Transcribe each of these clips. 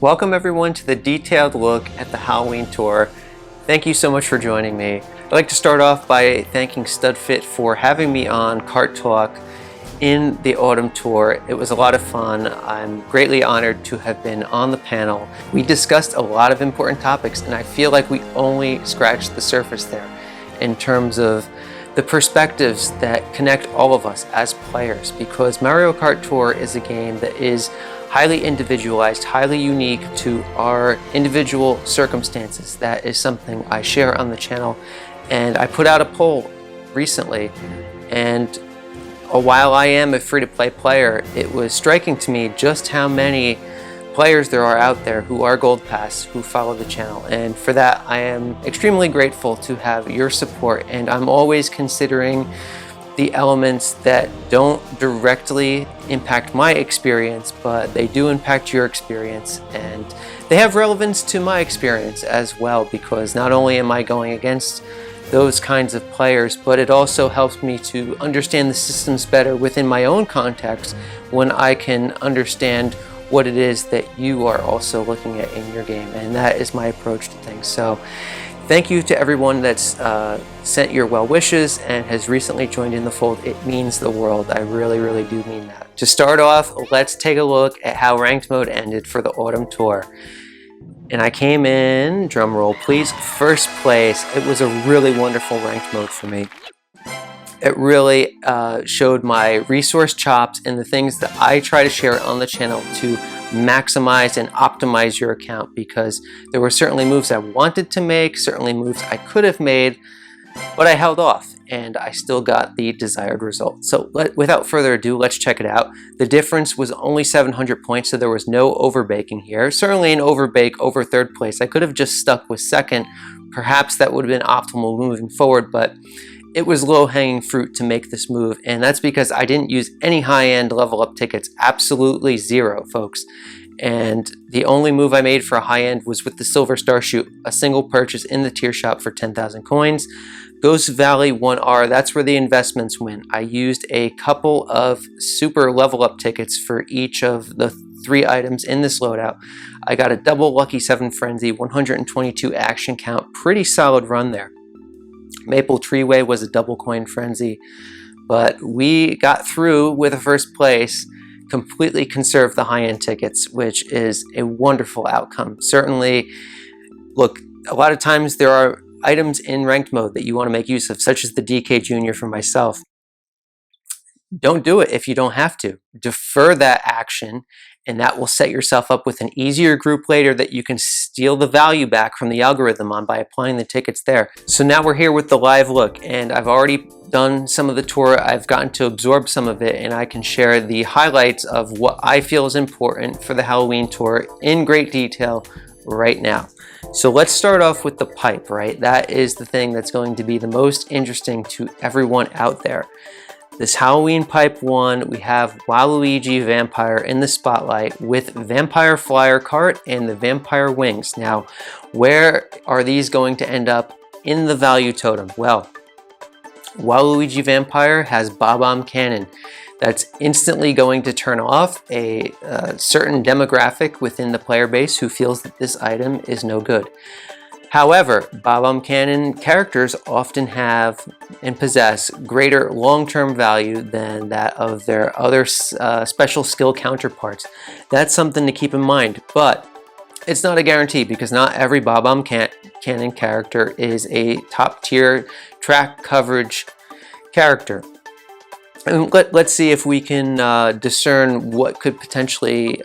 Welcome everyone to the detailed look at the Halloween tour. Thank you so much for joining me. I'd like to start off by thanking StudFit for having me on Cart Talk in the autumn tour. It was a lot of fun. I'm greatly honored to have been on the panel. We discussed a lot of important topics, and I feel like we only scratched the surface there in terms of the perspectives that connect all of us as players, because Mario Kart Tour is a game that is highly individualized, highly unique to our individual circumstances. That is something I share on the channel, and I put out a poll recently, and while I am a free-to-play player, it was striking to me just how many players there are out there who are Gold Pass, who follow the channel, and for that I am extremely grateful to have your support. And I'm always considering the elements that don't directly impact my experience, but they do impact your experience, and they have relevance to my experience as well, because not only am I going against those kinds of players, but it also helps me to understand the systems better within my own context when I can understand what it is that you are also looking at in your game. And that is my approach to things. So thank you to everyone that's sent your well wishes and has recently joined in the fold. It means the world. I really do mean that. To start off, let's take a look at how ranked mode ended for the autumn tour. And I came in, drum roll please, first place. It was a really wonderful ranked mode for me. It really showed my resource chops and the things that I try to share on the channel to maximize and optimize your account, because there were certainly moves I wanted to make, certainly moves I could have made, but I held off and I still got the desired result. So without further ado, let's check it out. The difference was only 700 points, so there was no overbaking here. Certainly an overbake over third place. I could have just stuck with second. Perhaps that would have been optimal moving forward, but it was low-hanging fruit to make this move, and that's because I didn't use any high-end level up tickets. Absolutely zero, folks. And the only move I made for a high-end was with the Silver Star Shoot, a single purchase in the tier shop for 10,000 coins. Ghost Valley 1R, that's where the investments win. I used a couple of super level up tickets for each of the 3 items in this loadout. I got a double Lucky 7 Frenzy, 122 action count, pretty solid run there. Maple Treeway was a double coin frenzy, but we got through with a first place, completely conserved the high-end tickets, which is a wonderful outcome. Certainly, look, a lot of times there are items in ranked mode that you want to make use of, such as the DK Junior for myself. Don't do it if you don't have to. Defer that action, and that will set yourself up with an easier group later that you can steal the value back from the algorithm on by applying the tickets there. So now we're here with the live look, and I've already done some of the tour. I've gotten to absorb some of it, and I can share the highlights of what I feel is important for the Halloween tour in great detail right now. So let's start off with the pipe, right? That is the thing that's going to be the most interesting to everyone out there. This Halloween Pipe 1, we have Waluigi Vampire in the spotlight with Vampire Flyer Cart and the Vampire Wings. Now, where are these going to end up in the value totem? Well, Waluigi Vampire has Bob-omb Cannon. That's instantly going to turn off a certain demographic within the player base who feels that this item is no good. However, Bob-omb Cannon characters often have and possess greater long-term value than that of their other special skill counterparts. That's something to keep in mind, but it's not a guarantee, because not every Bob-omb Cannon character is a top-tier track coverage character. And let's see if we can discern what could potentially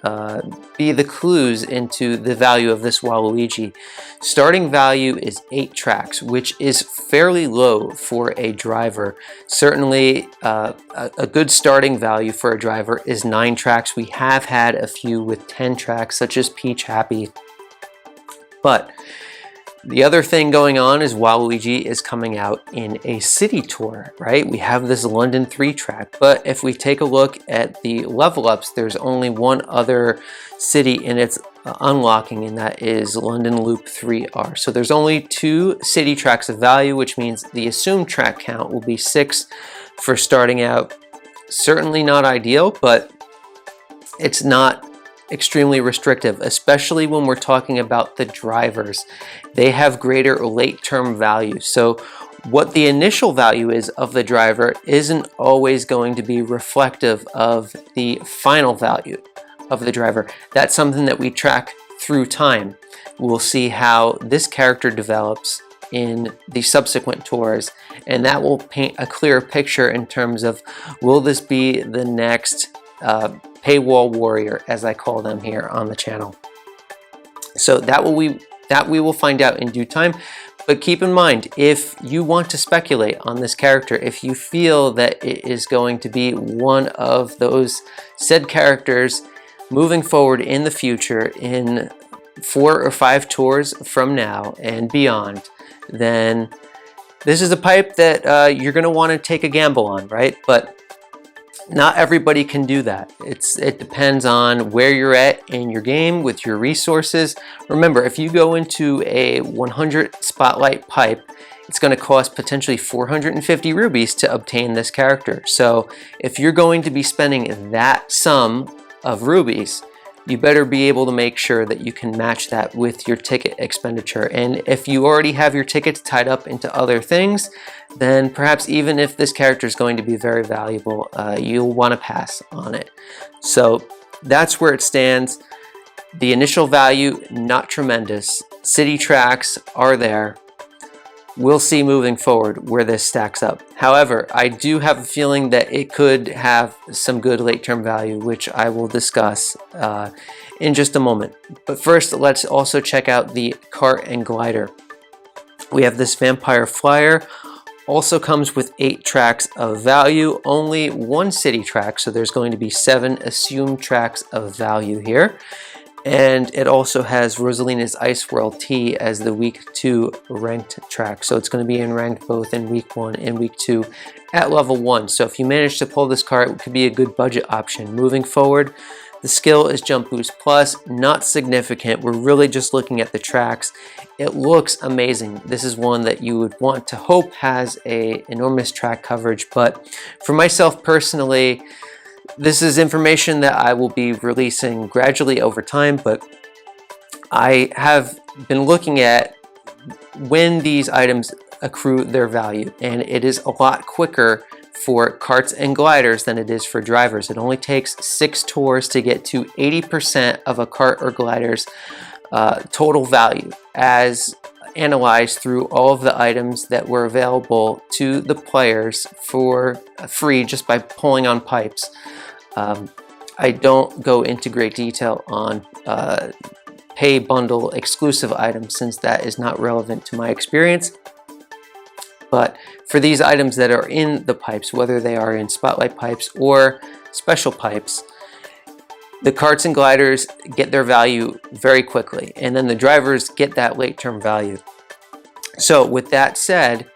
be the clues into the value of this Waluigi. Starting value is 8 tracks, which is fairly low for a driver. Certainly a good starting value for a driver is 9 tracks. We have had a few with 10 tracks, such as Peach Happy. But the other thing going on is Waluigi is coming out in a city tour, right? We have this London 3 track, but if we take a look at the level ups, there's only one other city in its unlocking, and that is London Loop 3R. So there's only 2 city tracks of value, which means the assumed track count will be 6 for starting out. Certainly not ideal, but it's not extremely restrictive, especially when we're talking about the drivers. They have greater late-term value. So what the initial value is of the driver isn't always going to be reflective of the final value of the driver. That's something that we track through time. We'll see how this character develops in the subsequent tours, and that will paint a clearer picture in terms of, will this be the next paywall warrior, as I call them here on the channel. So that we will find out in due time. But keep in mind, if you want to speculate on this character, if you feel that it is going to be one of those said characters moving forward in the future in 4 or 5 tours from now and beyond, then this is a pipe that you're going to want to take a gamble on, right? But not everybody can do that. It depends on where you're at in your game with your resources. Remember, if you go into a 100 spotlight pipe, it's going to cost potentially 450 rubies to obtain this character. So if you're going to be spending that sum of rubies, you better be able to make sure that you can match that with your ticket expenditure. And if you already have your tickets tied up into other things, then perhaps even if this character is going to be very valuable, you'll want to pass on it. So that's where it stands. The initial value, not tremendous. City tracks are there. We'll see moving forward where this stacks up. However, I do have a feeling that it could have some good late-term value, which I will discuss in just a moment. But first, let's also check out the cart and glider. We have this Vampire Flyer. Also comes with 8 tracks of value, only 1 city track, so there's going to be 7 assumed tracks of value here. And it also has Rosalina's Ice World T as the week 2 ranked track. So it's going to be in ranked both in week 1 and week 2 at level 1. So if you manage to pull this card, it could be a good budget option. Moving forward, the skill is Jump Boost Plus, not significant. We're really just looking at the tracks. It looks amazing. This is one that you would want to hope has a enormous track coverage. But for myself personally, this is information that I will be releasing gradually over time, but I have been looking at when these items accrue their value, and it is a lot quicker for carts and gliders than it is for drivers. It only takes 6 tours to get to 80% of a cart or glider's total value, as analyzed through all of the items that were available to the players for free just by pulling on pipes. I don't go into great detail on pay bundle exclusive items, since that is not relevant to my experience. But for these items that are in the pipes, whether they are in spotlight pipes or special pipes, the carts and gliders get their value very quickly, and then the drivers get that late-term value. So with that said,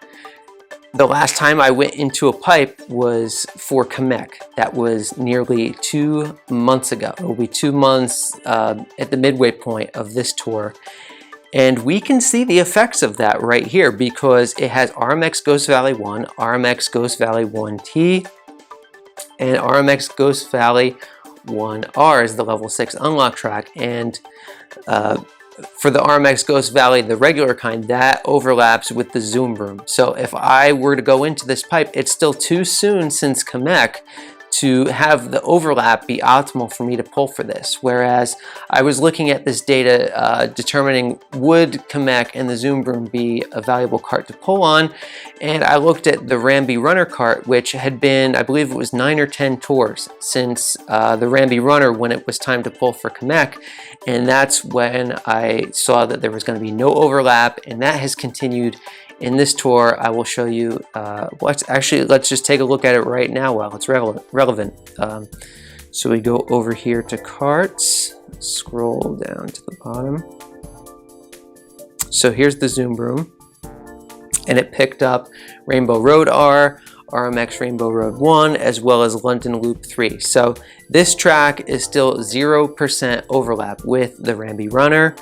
the last time I went into a pipe was for Kamek. That was nearly 2 months ago. It will be 2 months at the midway point of this tour. And we can see the effects of that right here, because it has RMX Ghost Valley 1, RMX Ghost Valley 1T, and RMX Ghost Valley 1R is the level 6 unlock track. And for the RMX Ghost Valley, the regular kind, that overlaps with the Zoom Room. So if I were to go into this pipe, it's still too soon since Kamek to have the overlap be optimal for me to pull for this. Whereas I was looking at this data determining would Kamek and the Zoom Room be a valuable cart to pull on, and I looked at the Ramby Runner cart, which had been, I believe it was 9 or 10 tours since the Ramby Runner when it was time to pull for Kamek, and that's when I saw that there was going to be no overlap, and that has continued in this tour. I will show you, let's just take a look at it right now while it's relevant. So we go over here to carts, scroll down to the bottom. So here's the Zoom Room, and it picked up Rainbow Road R, RMX Rainbow Road 1, as well as London Loop 3. So this track is still 0% overlap with the Ramby Runner.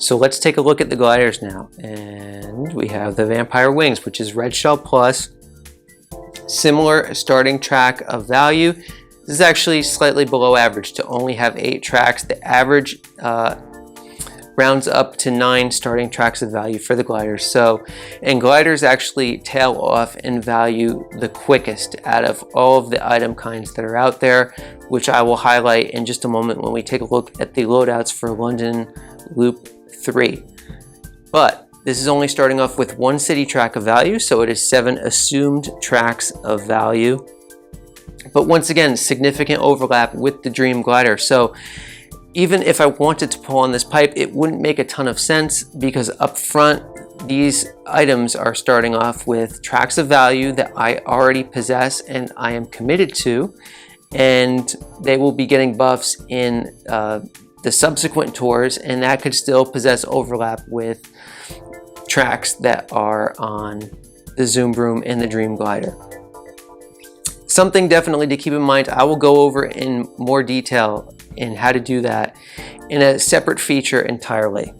So let's take a look at the gliders now. And we have the Vampire Wings, which is Red Shell Plus. Similar starting track of value. This is actually slightly below average to only have 8 tracks. The average rounds up to 9 starting tracks of value for the gliders. So, and gliders actually tail off in value the quickest out of all of the item kinds that are out there, which I will highlight in just a moment when we take a look at the loadouts for London Loop 3. But this is only starting off with 1 city track of value, so it is 7 assumed tracks of value. But once again, significant overlap with the Dream Glider. So even if I wanted to pull on this pipe, it wouldn't make a ton of sense, because up front, these items are starting off with tracks of value that I already possess and I am committed to, and they will be getting buffs in the subsequent tours, and that could still possess overlap with tracks that are on the Zoom Broom and the Dream Glider. Something definitely to keep in mind. I will go over in more detail in how to do that in a separate feature entirely.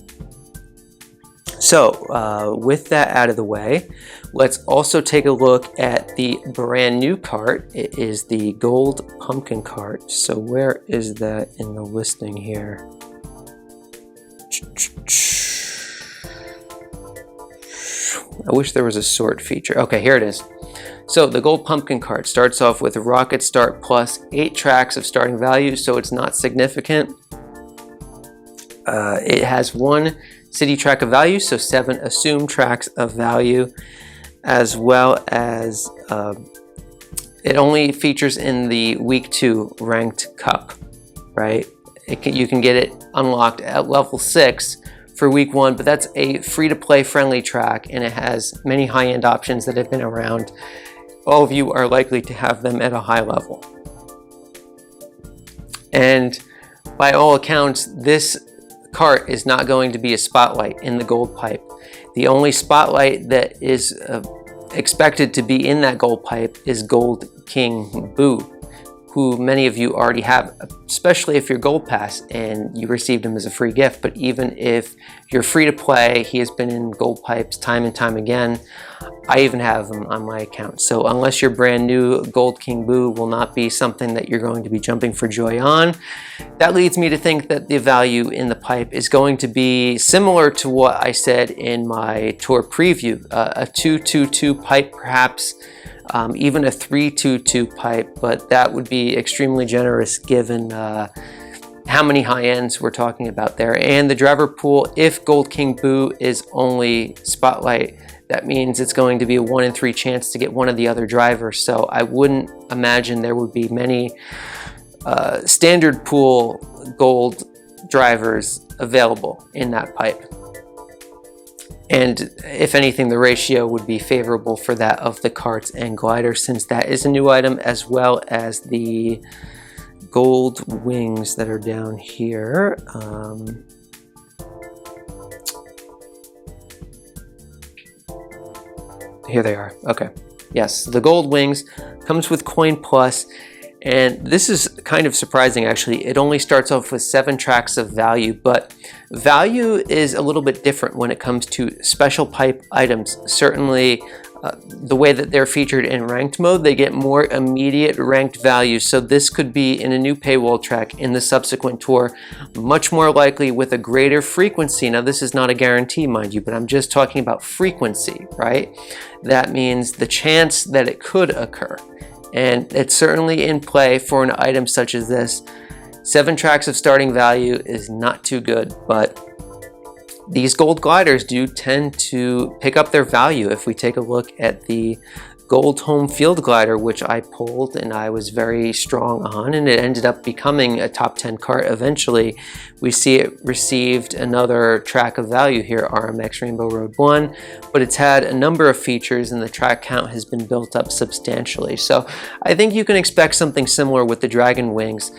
So with that out of the way, let's also take a look at the brand new cart. It is the Gold Pumpkin cart. So where is that in the listing here? I wish there was a sort feature. Okay, here it is. So the Gold Pumpkin cart starts off with a Rocket Start plus 8 tracks of starting value, so it's not significant. It has 1 city track of value, so 7 assumed tracks of value, as well as it only features in the week 2 ranked cup, right? You can get it unlocked at level 6 for week 1, but that's a free-to-play friendly track, and it has many high-end options that have been around. All of you are likely to have them at a high level. And by all accounts, this cart is not going to be a spotlight in the gold pipe. The only spotlight that is expected to be in that gold pipe is Gold King Boo, who many of you already have, especially if you're Gold Pass and you received him as a free gift. But even if you're free to play, he has been in gold pipes time and time again. I even have him on my account. So unless you're brand new, Gold King Boo will not be something that you're going to be jumping for joy on. That leads me to think that the value in the pipe is going to be similar to what I said in my tour preview. A 2-2-2 pipe perhaps, even a 3-2-2 pipe, but that would be extremely generous given how many high ends we're talking about there. And the driver pool, if Gold King Boo is only spotlight, that means it's going to be a 1 in 3 chance to get one of the other drivers. So I wouldn't imagine there would be many standard pool gold drivers available in that pipe. And if anything, the ratio would be favorable for that of the carts and gliders, since that is a new item, as well as the gold wings that are down here. Here they are. Okay. Yes, the gold wings comes with Coin Plus, and this is kind of surprising actually. It only starts off with 7 tracks of value, but value is a little bit different when it comes to special pipe items. Certainly the way that they're featured in ranked mode, they get more immediate ranked value. So this could be in a new paywall track in the subsequent tour, much more likely with a greater frequency. Now this is not a guarantee, mind you, but I'm just talking about frequency, right? That means the chance that it could occur. And it's certainly in play for an item such as this. 7 tracks of starting value is not too good, but these gold gliders do tend to pick up their value. If we take a look at the gold home field glider, which I pulled and I was very strong on, and it ended up becoming a top 10 cart eventually, we see it received another track of value here, RMX Rainbow Road 1, but it's had a number of features and the track count has been built up substantially. So I think you can expect something similar with the Dragon Wings.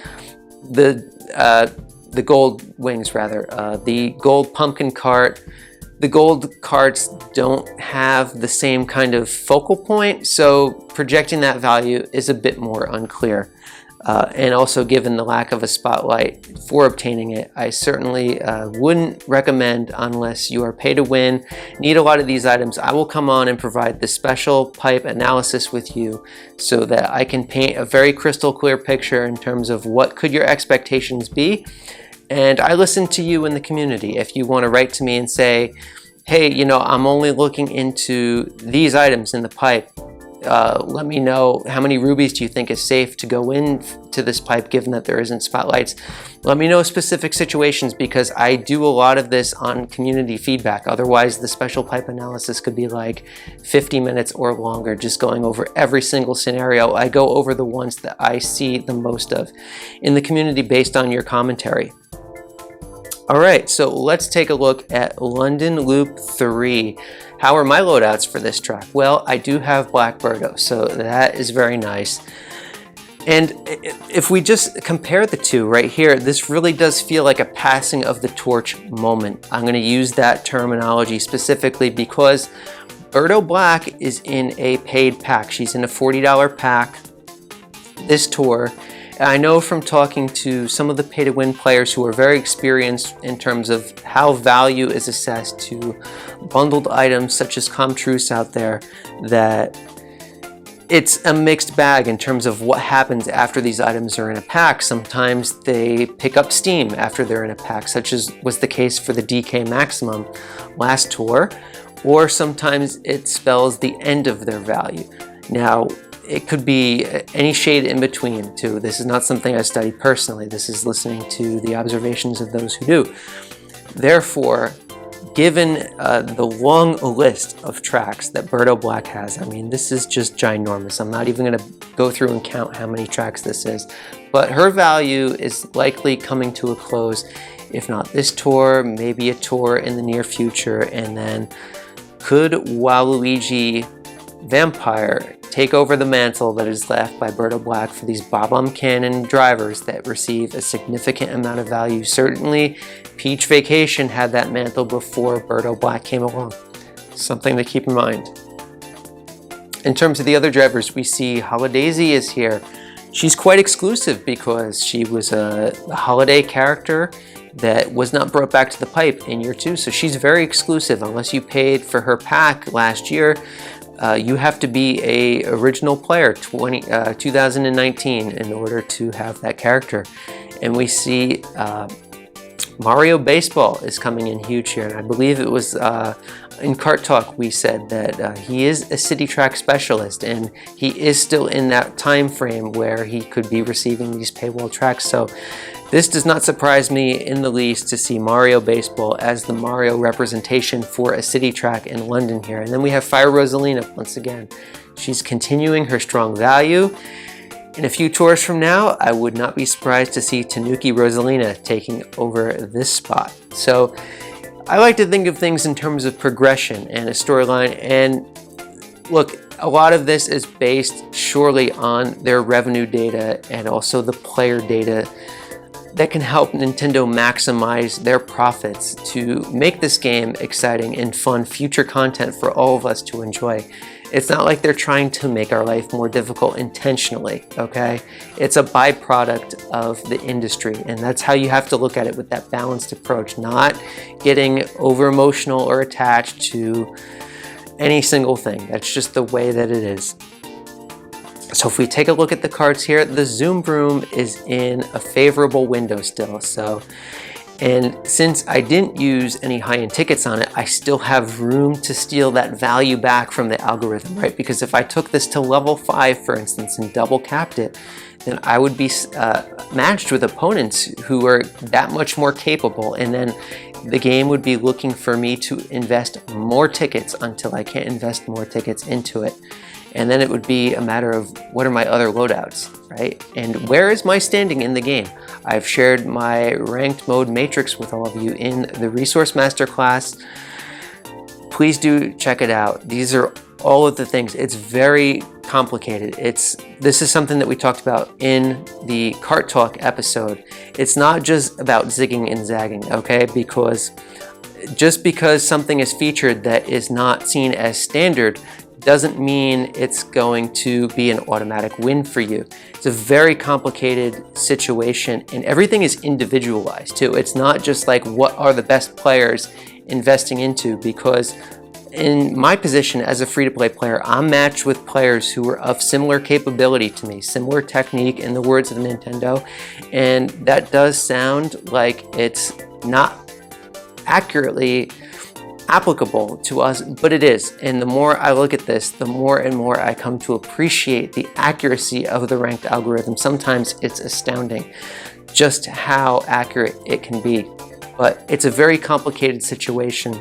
The gold wings rather, the gold pumpkin cart. The gold carts don't have the same kind of focal point, so projecting that value is a bit more unclear. And also, given the lack of a spotlight for obtaining it, I certainly wouldn't recommend unless you are pay to win, need a lot of these items. I will come on and provide the special pipe analysis with you so that I can paint a very crystal clear picture in terms of what could your expectations be. And I listen to you in the community. If you want to write to me and say, hey, you know, I'm only looking into these items in the pipe. Let me know how many rubies do you think is safe to go into this pipe given that there isn't spotlights. Let me know specific situations because I do a lot of this on community feedback. Otherwise, the special pipe analysis could be like 50 minutes or longer, just going over every single scenario. I go over the ones that I see the most of in the community based on your commentary. All right, so let's take a look at London Loop 3. How are my loadouts for this track? Well, I do have Black Birdo, so that is very nice. And if we just compare the two right here, this really does feel like a passing of the torch moment. I'm going to use that terminology specifically because Birdo Black is in a paid pack. She's in a $40 pack this tour. I know from talking to some of the pay-to-win players who are very experienced in terms of how value is assessed to bundled items such as Comtruce out there, that it's a mixed bag in terms of what happens after these items are in a pack. Sometimes they pick up steam after they're in a pack, such as was the case for the DK Maximum last tour, or sometimes it spells the end of their value. Now, it could be any shade in between too. This is not something I studied personally. This is listening to the observations of those who do. Therefore, given the long list of tracks that Birdo Black has, I mean, this is just ginormous. I'm not even gonna go through and count how many tracks this is, but her value is likely coming to a close, if not this tour, maybe a tour in the near future, and then could Waluigi Vampire take over the mantle that is left by Birdo Black for these Bob-omb Cannon drivers that receive a significant amount of value. Certainly, Peach Vacation had that mantle before Birdo Black came along. Something to keep in mind. In terms of the other drivers, we see Holidaisy is here. She's quite exclusive because she was a holiday character that was not brought back to the pipe in year 2, so she's very exclusive. Unless you paid for her pack last year, you have to be a original player 2019 in order to have that character. And we see Mario Baseball is coming in huge here, and I believe it was in Kart Talk we said that he is a city track specialist, and he is still in that time frame where he could be receiving these paywall tracks. So this does not surprise me in the least to see Mario Baseball as the Mario representation for a city track in London here. And then we have Fire Rosalina once again. She's continuing her strong value. In a few tours from now, I would not be surprised to see Tanuki Rosalina taking over this spot. So I like to think of things in terms of progression and a storyline. And look, a lot of this is based surely on their revenue data and also the player data that can help Nintendo maximize their profits to make this game exciting and fun future content for all of us to enjoy. It's not like they're trying to make our life more difficult intentionally, okay? It's a byproduct of the industry, and that's how you have to look at it, with that balanced approach, not getting over emotional or attached to any single thing. That's just the way that it is. So if we take a look at the cards here, the Zoom Broom is in a favorable window still. And since I didn't use any high-end tickets on it, I still have room to steal that value back from the algorithm, right? Because if I took this to level 5, for instance, and double capped it, then I would be matched with opponents who are that much more capable. And then the game would be looking for me to invest more tickets until I can't invest more tickets into it. And then it would be a matter of what are my other loadouts, right? And where is my standing in the game? I've shared my ranked mode matrix with all of you in the Resource Masterclass. Please do check it out. These are all of the things. It's very complicated. This is something that we talked about in the Kart Talk episode. It's not just about zigging and zagging, okay? Because just because something is featured that is not seen as standard doesn't mean it's going to be an automatic win for you. It's a very complicated situation, and everything is individualized too. It's not just like what are the best players investing into, because in my position as a free-to-play player, I'm matched with players who are of similar capability to me, similar technique, in the words of Nintendo, and that does sound like it's not accurately applicable to us, but it is. And the more I look at this, the more and more I come to appreciate the accuracy of the ranked algorithm. Sometimes it's astounding just how accurate it can be, but it's a very complicated situation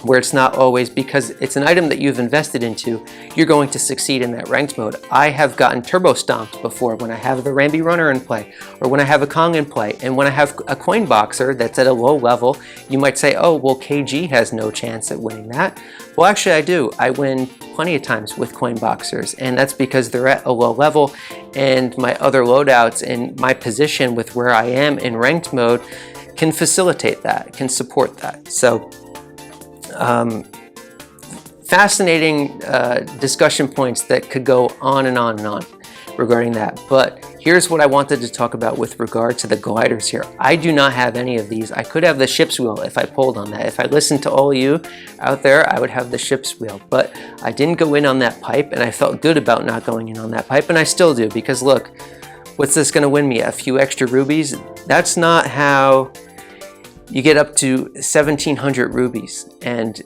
where it's not always, because it's an item that you've invested into, you're going to succeed in that ranked mode. I have gotten turbo stomped before when I have the Rambi Runner in play, or when I have a Kong in play, and when I have a coin boxer that's at a low level, you might say, oh, well, KG has no chance at winning that. Well, actually I do. I win plenty of times with coin boxers, and that's because they're at a low level, and my other loadouts and my position with where I am in ranked mode can facilitate that, can support that. So fascinating discussion points that could go on and on and on regarding that. But here's what I wanted to talk about with regard to the gliders here. I do not have any of these. I could have the ship's wheel if I pulled on that. If I listened to all of you out there, I would have the ship's wheel. But I didn't go in on that pipe, and I felt good about not going in on that pipe, and I still do, because look, what's this going to win me? A few extra rubies? That's not how you get up to 1,700 rubies, and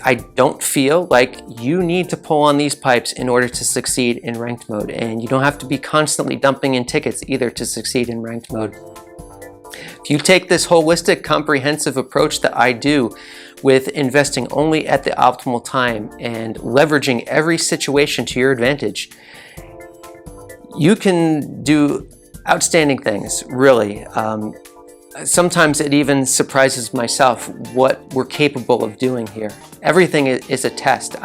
I don't feel like you need to pull on these pipes in order to succeed in ranked mode, and you don't have to be constantly dumping in tickets either to succeed in ranked mode. If you take this holistic, comprehensive approach that I do with investing only at the optimal time and leveraging every situation to your advantage, you can do outstanding things, really. Sometimes it even surprises myself what we're capable of doing here. Everything is a test.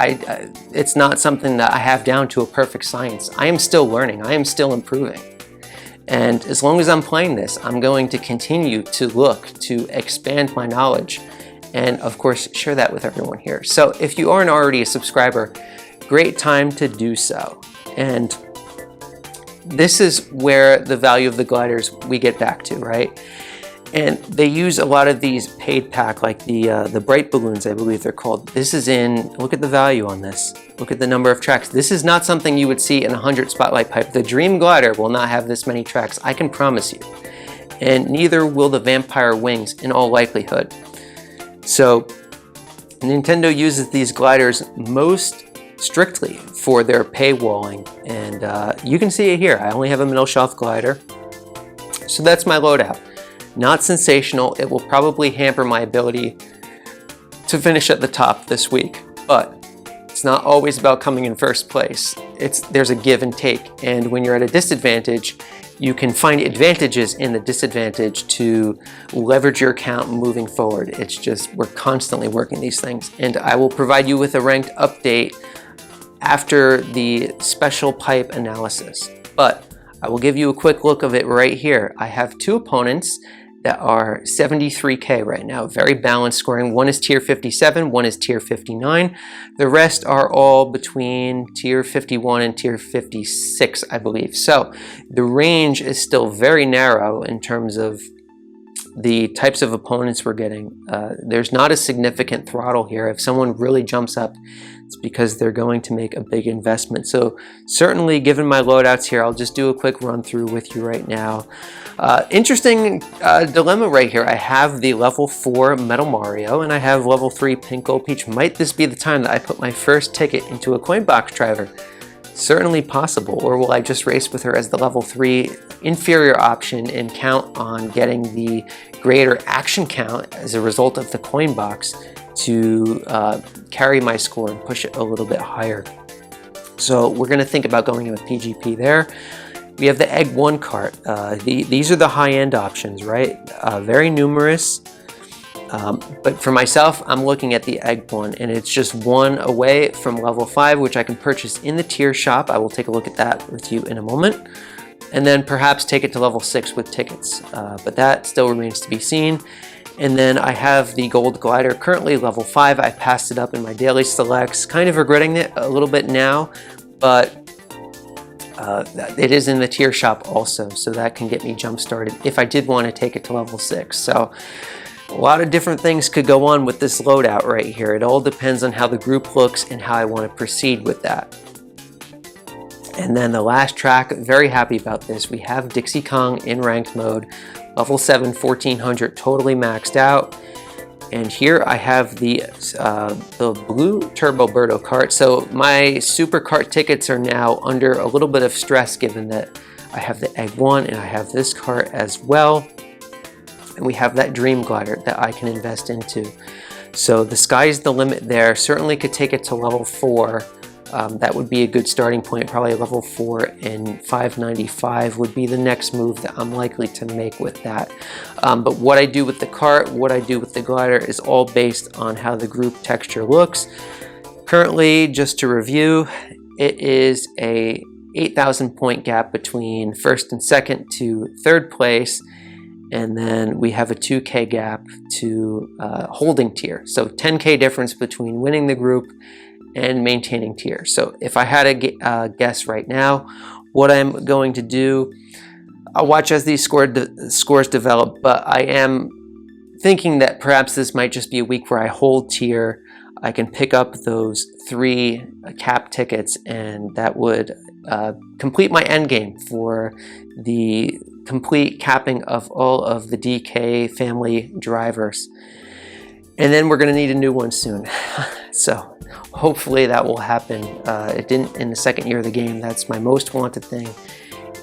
It's not something that I have down to a perfect science. I am still learning. I am still improving. And as long as I'm playing this, I'm going to continue to look to expand my knowledge and, of course, share that with everyone here. So if you aren't already a subscriber, great time to do so. And this is where the value of the gliders we get back to, right? And they use a lot of these paid pack, like the bright balloons, I believe they're called. This is in, look at the value on this. Look at the number of tracks. This is not something you would see in a 100 spotlight pipe. The Dream Glider will not have this many tracks, I can promise you. And neither will the Vampire Wings in all likelihood. So Nintendo uses these gliders most strictly for their paywalling. And you can see it here. I only have a middle shelf glider. So that's my loadout. Not sensational. It will probably hamper my ability to finish at the top this week, but it's not always about coming in first place. There's a give and take, and when you're at a disadvantage, you can find advantages in the disadvantage to leverage your account moving forward. It's just, we're constantly working these things, and I will provide you with a ranked update after the special pipe analysis, but I will give you a quick look of it right here. I have two opponents that are 73K right now, very balanced scoring. One is tier 57, one is tier 59. The rest are all between tier 51 and tier 56, I believe. So the range is still very narrow in terms of the types of opponents we're getting. There's not a significant throttle here. If someone really jumps up, it's because they're going to make a big investment. So certainly, given my loadouts here, I'll just do a quick run through with you right now. Interesting dilemma right here. I have the level 4 Metal Mario and I have level 3 Pink Gold Peach. Might this be the time that I put my first ticket into a coin box driver? Certainly possible. Or will I just race with her as the level 3 inferior option and count on getting the greater action count as a result of the coin box to carry my score and push it a little bit higher? So we're going to think about going in with PGP there. We have the Egg 1 cart. These are the high-end options, right? Very numerous. But for myself, I'm looking at the Egg 1, and it's just one away from level 5, which I can purchase in the tier shop. I will take a look at that with you in a moment. And then perhaps take it to level 6 with tickets. But that still remains to be seen. And then I have the gold glider, currently level 5. I passed it up in my daily selects, kind of regretting it a little bit now, but it is in the tier shop also, so that can get me jump started if I did want to take it to level 6. So a lot of different things could go on with this loadout right here. It all depends on how the group looks and how I want to proceed with that. And then the last track, very happy about this. We have Dixie Kong in ranked mode, level 7, 1400, totally maxed out. And here I have the blue Turbo Birdo cart. So my super cart tickets are now under a little bit of stress given that I have the Egg 1 and I have this cart as well. And we have that Dream Glider that I can invest into. So the sky's the limit there. Certainly could take it to level 4. That would be a good starting point, probably level 4, and 595 would be the next move that I'm likely to make with that. But what I do with the cart, what I do with the glider is all based on how the group texture looks. Currently, just to review, it is a 8,000 point gap between first and second to third place, and then we have a 2K gap to holding tier. So 10K difference between winning the group and maintaining tier. So if I had a guess right now, what I'm going to do, I'll watch as these scores develop, but I am thinking that perhaps this might just be a week where I hold tier. I can pick up those 3 cap tickets, and that would complete my end game for the complete capping of all of the DK family drivers. And then we're going to need a new one soon. So hopefully that will happen. It didn't in the second year of the game. That's my most wanted thing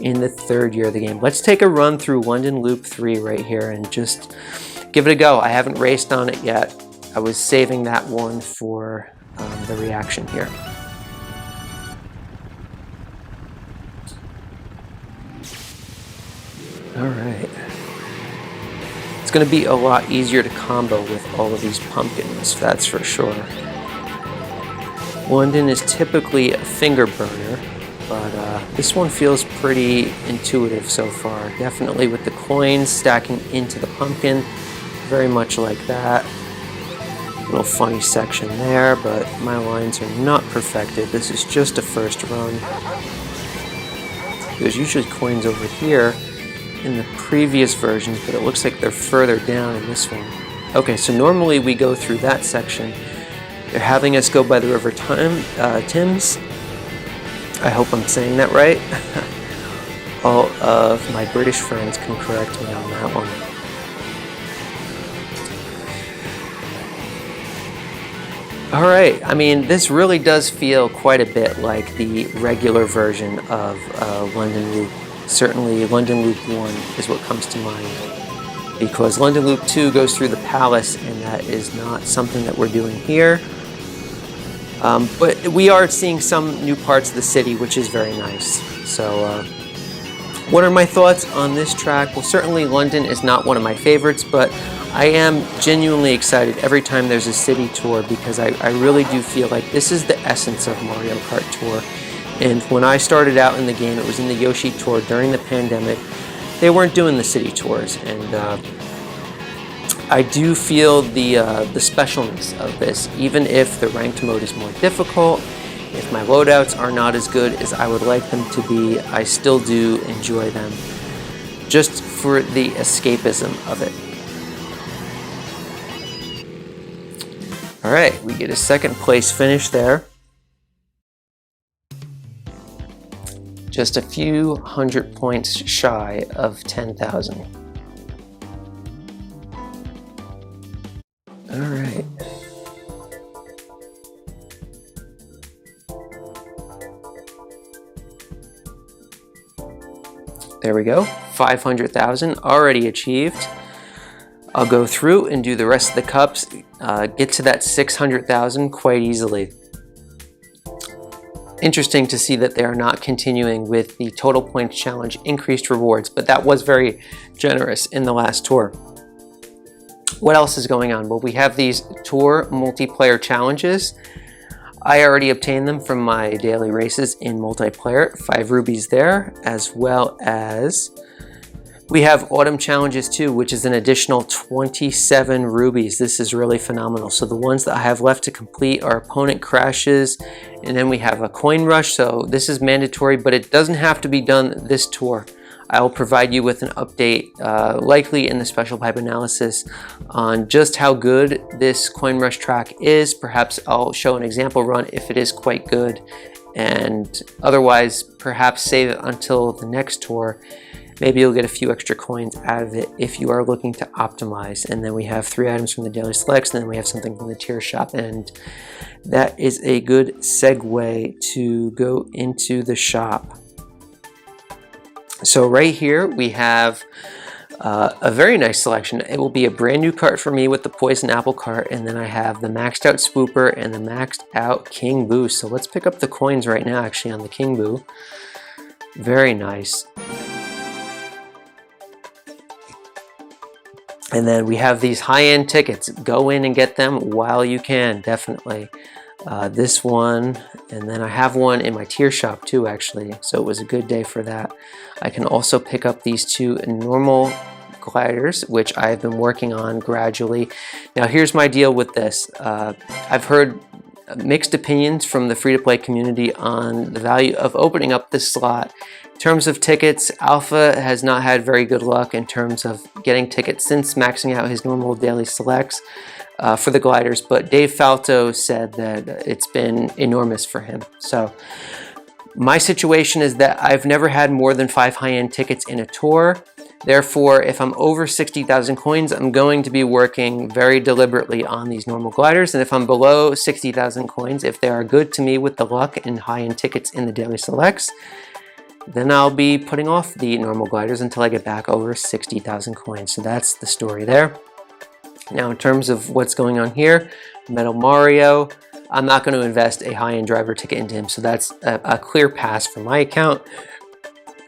in the third year of the game. Let's take a run through London Loop 3 right here and just give it a go. I haven't raced on it yet. I was saving that one for the reaction here. All right. It's going to be a lot easier to combo with all of these pumpkins, that's for sure. London is typically a finger burner, but this one feels pretty intuitive so far. Definitely with the coins stacking into the pumpkin, very much like that. Little funny section there, but my lines are not perfected. This is just a first run. There's usually coins over here in the previous versions, but it looks like they're further down in this one. Okay, so normally we go through that section. They're having us go by the River Thames. I hope I'm saying that right. All of my British friends can correct me on that one. All right, I mean, this really does feel quite a bit like the regular version of London Loop. Certainly London Loop 1 is what comes to mind, because London Loop 2 goes through the palace, and that is not something that we're doing here. But we are seeing some new parts of the city, which is very nice. So what are my thoughts on this track? Well, certainly London is not one of my favorites, but I am genuinely excited every time there's a city tour, because I really do feel like this is the essence of Mario Kart Tour. And when I started out in the game, it was in the Yoshi Tour during the pandemic. They weren't doing the city tours, and I do feel the specialness of this. Even if the ranked mode is more difficult, if my loadouts are not as good as I would like them to be, I still do enjoy them, just for the escapism of it. All right, we get a second place finish there. Just a few hundred points shy of 10,000. All right. There we go, 500,000 already achieved. I'll go through and do the rest of the cups, get to that 600,000 quite easily. Interesting to see that they are not continuing with the total points challenge increased rewards, but that was very generous in the last tour. What else is going on? Well, we have these tour multiplayer challenges. I already obtained them from my daily races in multiplayer, 5 rubies there, as well as We have autumn challenges too, which is an additional 27 rubies. This is really phenomenal. So the ones that I have left to complete are opponent crashes, and then we have a coin rush. So this is mandatory, but it doesn't have to be done this tour. I will provide you with an update, likely in the special pipe analysis, on just how good this coin rush track is. Perhaps I'll show an example run if it is quite good, and otherwise perhaps save it until the next tour. Maybe you'll get a few extra coins out of it if you are looking to optimize. And then we have 3 items from the daily selects, and then we have something from the tier shop. And that is a good segue to go into the shop. So right here we have a very nice selection. It will be a brand new cart for me with the poison apple cart, and then I have the maxed out swooper and the maxed out king boo. So let's pick up the coins right now actually on the king boo. Very nice. And then we have these high-end tickets. Go in and get them while you can, definitely. This one, and then I have one in my tier shop too, actually. So it was a good day for that. I can also pick up these 2 normal gliders, which I've been working on gradually. Now here's my deal with this. I've heard mixed opinions from the free-to-play community on the value of opening up this slot. In terms of tickets, Alpha has not had very good luck in terms of getting tickets since maxing out his normal daily selects for the gliders, but Dave Falto said that it's been enormous for him. So my situation is that I've never had more than 5 high-end tickets in a tour. Therefore, if I'm over 60,000 coins, I'm going to be working very deliberately on these normal gliders. And if I'm below 60,000 coins, if they are good to me with the luck and high-end tickets in the daily selects, then I'll be putting off the normal gliders until I get back over 60,000 coins. So that's the story there. Now in terms of what's going on here, Metal Mario, I'm not going to invest a high-end driver ticket into him. So that's a clear pass for my account.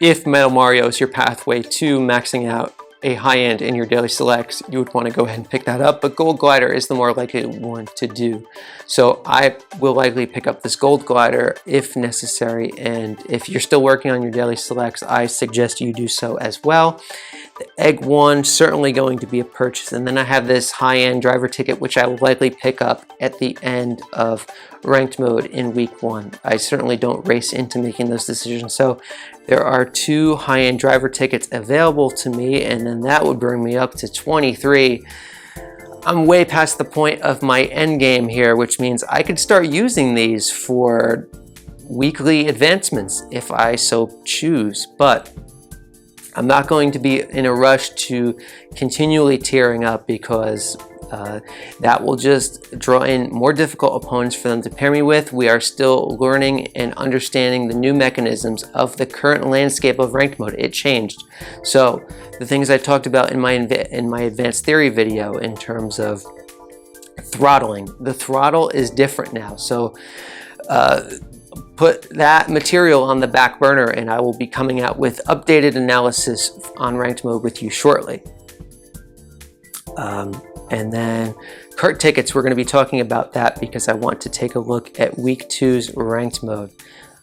If Metal Mario is your pathway to maxing out a high-end in your daily selects, you would want to go ahead and pick that up, but Gold Glider is the more likely one to do. So I will likely pick up this Gold Glider if necessary, and if you're still working on your daily selects, I suggest you do so as well. The Egg one, certainly going to be a purchase, and then I have this high-end driver ticket, which I will likely pick up at the end of ranked mode in week 1. I certainly don't race into making those decisions, so there are 2 high-end driver tickets available to me, and then that would bring me up to 23. I'm way past the point of my end game here, which means I could start using these for weekly advancements if I so choose, but I'm not going to be in a rush to continually tearing up, because that will just draw in more difficult opponents for them to pair me with. We are still learning and understanding the new mechanisms of the current landscape of ranked mode. It changed. So the things I talked about in my advanced theory video in terms of throttling, the throttle is different now. So put that material on the back burner, and I will be coming out with updated analysis on ranked mode with you shortly. And then cart tickets, we're going to be talking about that because I want to take a look at week 2's ranked mode.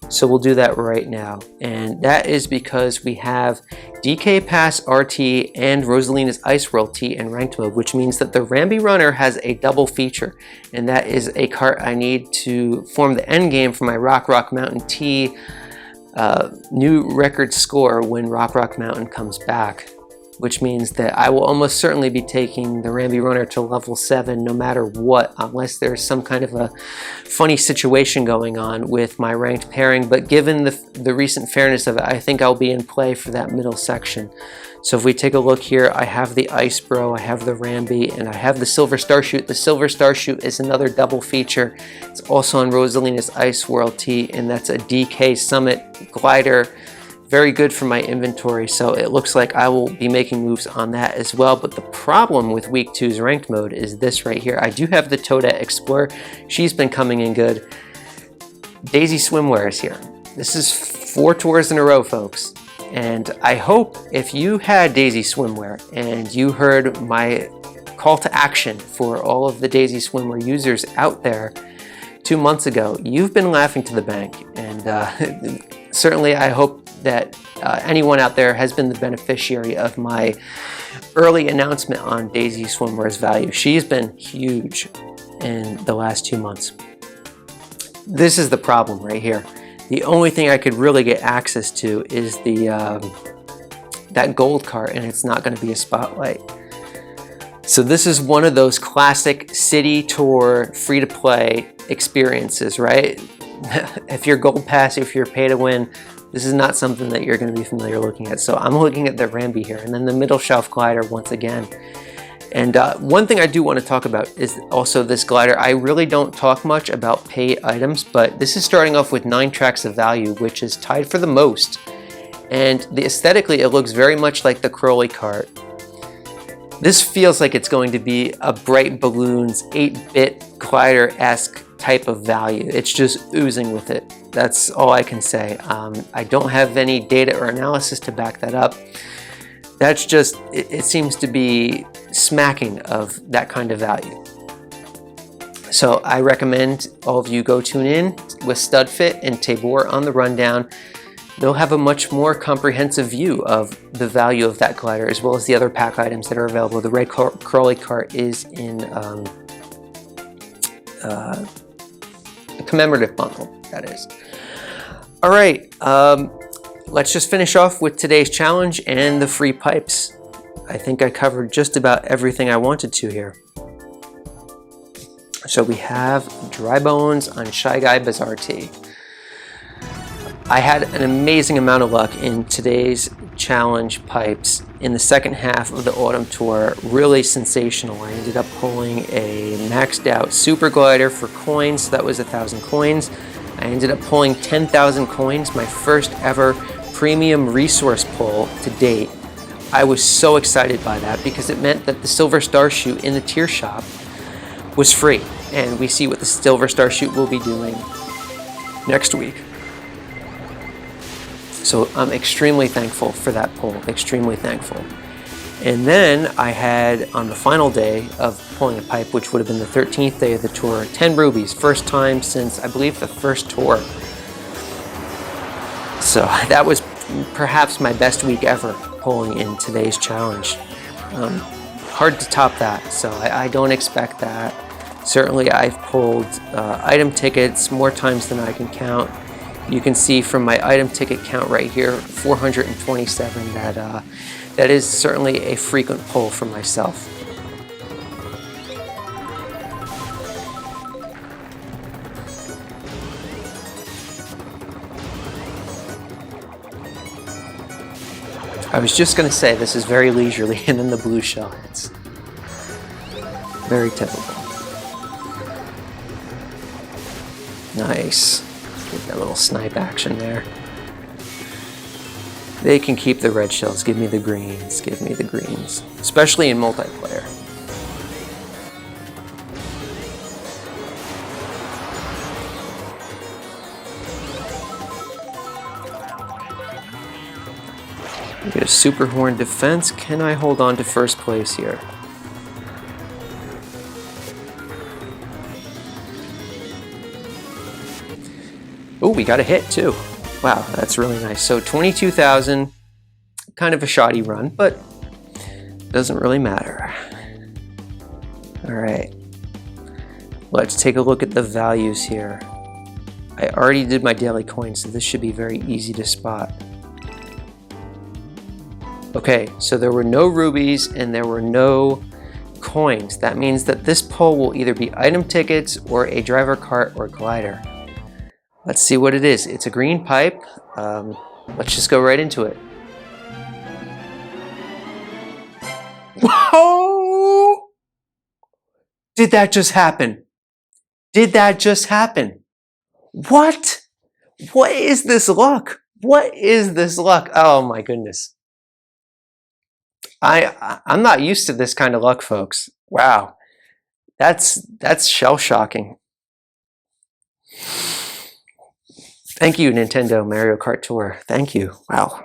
So we'll do that right now. And that is because we have DK Pass RT and Rosalina's Ice World T in ranked mode, which means that the Ramby Runner has a double feature. And that is a cart I need to form the end game for my Rock Mountain T new record score when Rock Mountain comes back, which means that I will almost certainly be taking the Ramby Runner to level 7 no matter what, unless there's some kind of a funny situation going on with my ranked pairing. But given the recent fairness of it, I think I'll be in play for that middle section. So if we take a look here, I have the Ice Bro, I have the Ramby, and I have the Silver Starshoot. The Silver Starshoot is another double feature. It's also on Rosalina's Ice World T, and that's a DK Summit glider. Very good for my inventory, so it looks like I will be making moves on that as well. But the problem with week 2's ranked mode is this right here. I do have the Toadette Explorer. She's been coming in good. Daisy Swimwear is here. This is 4 tours in a row, folks. And I hope if you had Daisy Swimwear and you heard my call to action for all of the Daisy Swimwear users out there 2 months ago, you've been laughing to the bank. And certainly I hope that anyone out there has been the beneficiary of my early announcement on Daisy Swimwear's value. She's been huge in the last 2 months. This is the problem right here. The only thing I could really get access to is the that gold cart, and it's not going to be a spotlight. So this is one of those classic city tour free-to-play experiences, right? If you're gold pass, if you're pay to win, this is not something that you're going to be familiar looking at. So I'm looking at the Ramby here, and then the middle shelf glider once again. And one thing I do want to talk about is also this glider. I really don't talk much about pay items, but this is starting off with 9 tracks of value, which is tied for the most. And aesthetically, it looks very much like the Crowley cart. This feels like it's going to be a Bright Balloons 8-bit glider-esque type of value. It's just oozing with it. That's all I can say. I don't have any data or analysis to back that up. That's just, it seems to be smacking of that kind of value. So I recommend all of you go tune in with StudFit and Tabor on the rundown. They'll have a much more comprehensive view of the value of that glider, as well as the other pack items that are available. The red Crowley cart is in a commemorative bundle, that is. All right, let's just finish off with today's challenge and the free pipes. I think I covered just about everything I wanted to here. So we have Dry Bones on Shy Guy Bazaar Tee. I had an amazing amount of luck in today's challenge pipes in the second half of the autumn tour. Really sensational. I ended up pulling a maxed out super glider for coins. So that was 1,000 coins. I ended up pulling 10,000 coins, my first ever premium resource pull to date. I was so excited by that because it meant that the Silver Star Chute in the tier shop was free. And we see what the Silver Star Chute will be doing next week. So I'm extremely thankful for that pull, extremely thankful. And then I had, on the final day of pulling a pipe, which would have been the 13th day of the tour, 10 rubies, first time since, I believe, the first tour. So that was perhaps my best week ever pulling in today's challenge. Hard to top that, so I don't expect that. Certainly I've pulled item tickets more times than I can count. You can see from my item ticket count right here, 427, that is certainly a frequent pull for myself. I was just going to say this is very leisurely, and then the blue shell hits. Very typical. Nice. Get that little snipe action there. They can keep the red shells. Give me the greens. Give me the greens. Especially in multiplayer. We get a super horn defense. Can I hold on to first place here? Oh, we got a hit too. Wow, that's really nice. So 22,000, kind of a shoddy run, but doesn't really matter. All right, let's take a look at the values here. I already did my daily coins, so this should be very easy to spot. Okay, so there were no rubies and there were no coins. That means that this pull will either be item tickets or a driver cart or glider. Let's see what it is. It's a green pipe. Let's just go right into it. Whoa! Did that just happen? Did that just happen? What? What is this luck? What is this luck? Oh my goodness. I'm not used to this kind of luck, folks. Wow. That's shell-shocking. Thank you, Nintendo Mario Kart Tour. Thank you. Wow.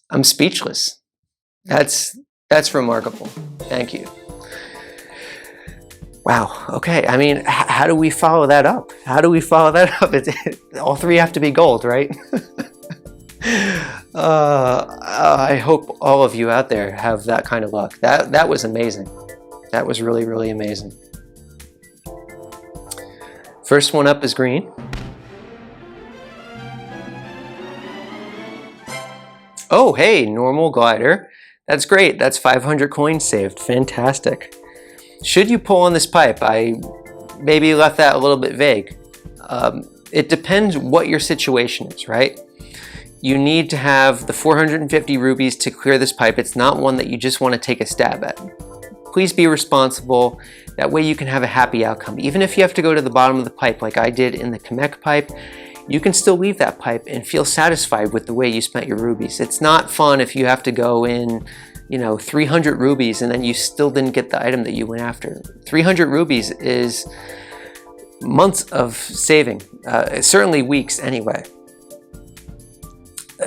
I'm speechless. That's remarkable. Thank you. Wow. Okay. I mean, how do we follow that up? How do we follow that up? All three have to be gold, right? I hope all of you out there have that kind of luck. That was amazing. That was really, really amazing. First one up is green. Oh, hey, normal glider. That's great. That's 500 coins saved. Fantastic. Should you pull on this pipe? I maybe left that a little bit vague. It depends what your situation is, right? You need to have the 450 rubies to clear this pipe. It's not one that you just want to take a stab at. Please be responsible. That way you can have a happy outcome. Even if you have to go to the bottom of the pipe like I did in the Kamek pipe, you can still leave that pipe and feel satisfied with the way you spent your rubies. It's not fun if you have to go in, 300 rubies and then you still didn't get the item that you went after. 300 rubies is months of saving, certainly weeks anyway.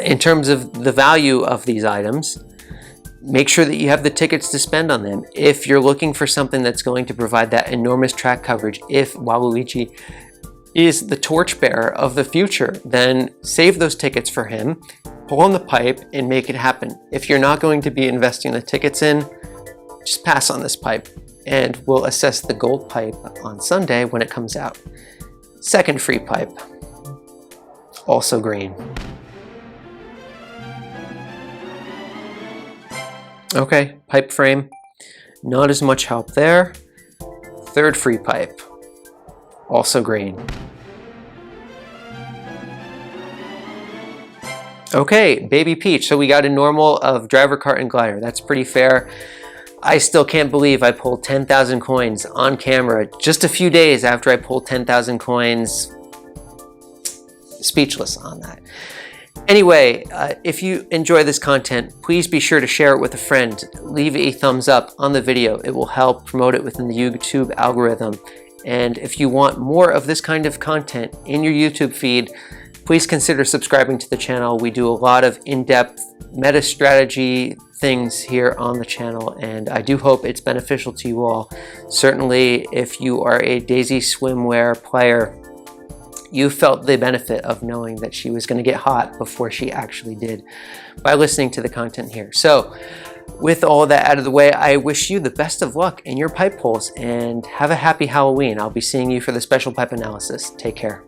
In terms of the value of these items, make sure that you have the tickets to spend on them. If you're looking for something that's going to provide that enormous track coverage, if Waluigi is the torchbearer of the future, then save those tickets for him, pull on the pipe, and make it happen. If you're not going to be investing the tickets in, just pass on this pipe, and we'll assess the gold pipe on Sunday when it comes out. Second free pipe, also green. Okay, pipe frame, not as much help there. Third free pipe, also green. Okay, Baby Peach. So we got a normal of driver, cart, and glider. That's pretty fair. I still can't believe I pulled 10,000 coins on camera just a few days after I pulled 10,000 coins. Speechless on that. Anyway, if you enjoy this content, please be sure to share it with a friend. Leave a thumbs up on the video. It will help promote it within the YouTube algorithm. And if you want more of this kind of content in your YouTube feed, please consider subscribing to the channel. We do a lot of in-depth meta strategy things here on the channel, and I do hope it's beneficial to you all. Certainly, if you are a Daisy swimwear player, you felt the benefit of knowing that she was going to get hot before she actually did by listening to the content here. So with all that out of the way, I wish you the best of luck in your pipe pulls and have a happy Halloween. I'll be seeing you for the special pipe analysis. Take care.